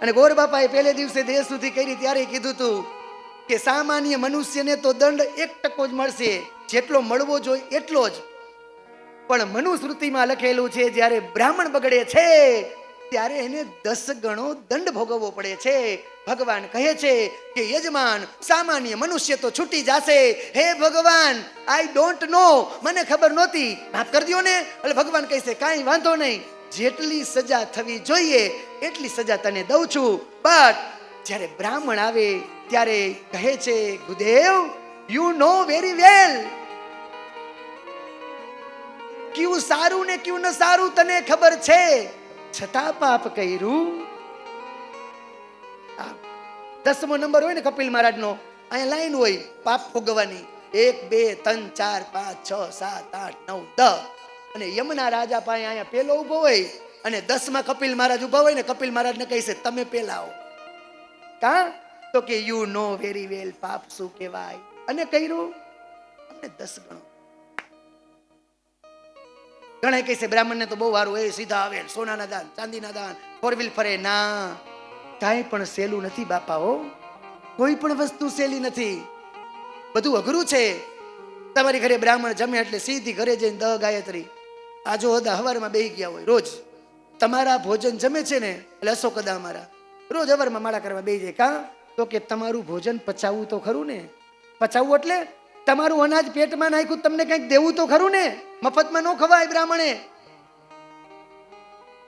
અને ગોર બાપાએ પહેલે દિવસે દેહ સુધી કરી ત્યારે કીધું હતું કે સામાન્ય મનુષ્યને તો દંડ 1% જ મળશે, જેટલો મળવો જોઈએ એટલો જ. પણ મનુસ્મૃતિમાં લખેલું છે જ્યારે બ્રાહ્મણ બગડે છે ત્યારે એને 10 ગણો દંડ ભોગવવો પડે છે. ભગવાન કહે છે કે યજમાન સામાન્ય મનુષ્ય તો છૂટી જશે. હે ભગવાન, આઈ ડોન્ટ નો, મને ખબર નહોતી, માફ કરી દો ને. એટલે ભગવાન કહે છે કાંઈ વાંધો નહીં, જેટલી સજા થવી જોઈએ એટલી સજા તને દઉં છું. બટ જ્યારે બ્રાહ્મણ આવે ત્યારે કહે છે ગુરુદેવ, યુ નો વેરી વેલ, ક્યું સારું ને ક્યું ન સારું તને ખબર છે, છતાં પાપ કર્યું. 10મો નંબર હોય ને કપિલ મહારાજ નો, અહીંયા લાઈન હોય પાપ ભોગવવાની, 1 2 3 4 5 6 7 8 9 10. અને યમના રાજા પાસે અહીંયા પેલો ઉભો હોય અને 10માં કપિલ મહારાજ ઉભા હોય ને, કપિલ મહારાજ ને કહે છે તમે પેલા આવો. કા તો કે યુ નો વેરી વેલ પાપ શું કહેવાય, અને કર્યું અમને 10 ગણો. ઘણા કહે છે બ્રાહ્મણ ને તો બહુ સારું, એ સીધા આવે, સોનાના દાન, ચાંદીના દાન, 4 વ્હીલ ફરે. ના, કાંઈ પણ સહેલું નથી બાપાઓ, કોઈ પણ વસ્તુ સહેલી નથી, બધું અઘરું છે. તમારી ઘરે બ્રાહ્મણ જમે એટલે સીધી ઘરે જઈને 10 ગાયત્રી. આજો હતા હવારમાં બેહી ગયા હોય, રોજ તમારા ભોજન જમે છે ને, એટલે અશોકદા અમારા રોજ હવારમાં માળા કરવા બેહી જાય. કાં તો કે તમારું ભોજન પચાવવું તો ખરું ને. પચાવવું એટલે તમારું અનાજ પેટમાં નાખ્યું, તમને કંઈક દેવું તો ખરું ને, મફતમાં ન ખવાય બ્રાહ્મણે.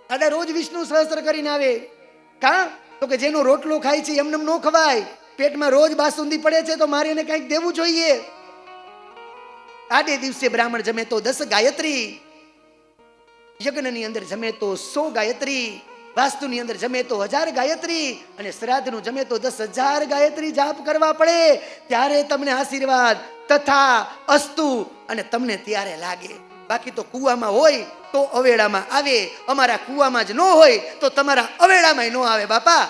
દાદા રોજ વિષ્ણુ સહસ્ત્ર કરીને આવે. કાં તો કે જેનો રોટલો ખાય છે એમને ન ખવાય, પેટમાં રોજ બાસુંદી પડે છે તો મારે એને કંઈક દેવું જોઈએ. આડે દિવસે બ્રાહ્મણ જમે તો 10 ગાયત્રી, યજ્ઞની અંદર જમે તો 100 ગાયત્રી, વાસ્તુની અંદર જમે તો 1000 ગાયત્રી, અને શ્રાદ્ધનું જમે તો 10,000 ગાયત્રી જાપ કરવા પડે. ત્યારે તમને આશીર્વાદ તથા અસ્તુ અને તમને ત્યારે લાગે. બાકી તો કુવામાં હોય તો અવેડામાં આવે, અમારા કુવામાં જ ન હોય તો તમારા અવેડામાં ન આવે બાપા.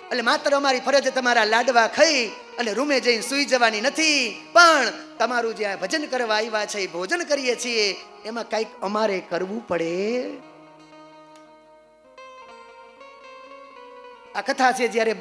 એટલે માત્ર અમારી ફરજ તમારા લાડવા ખાઈ અને રૂમે જઈને સુઈ જવાની નથી, પણ તમારું જે ભજન કરવા આવ્યા છે એ ભોજન કરીએ છીએ એમાં કંઈક અમારે કરવું પડે. આ કથા છે જ્યારે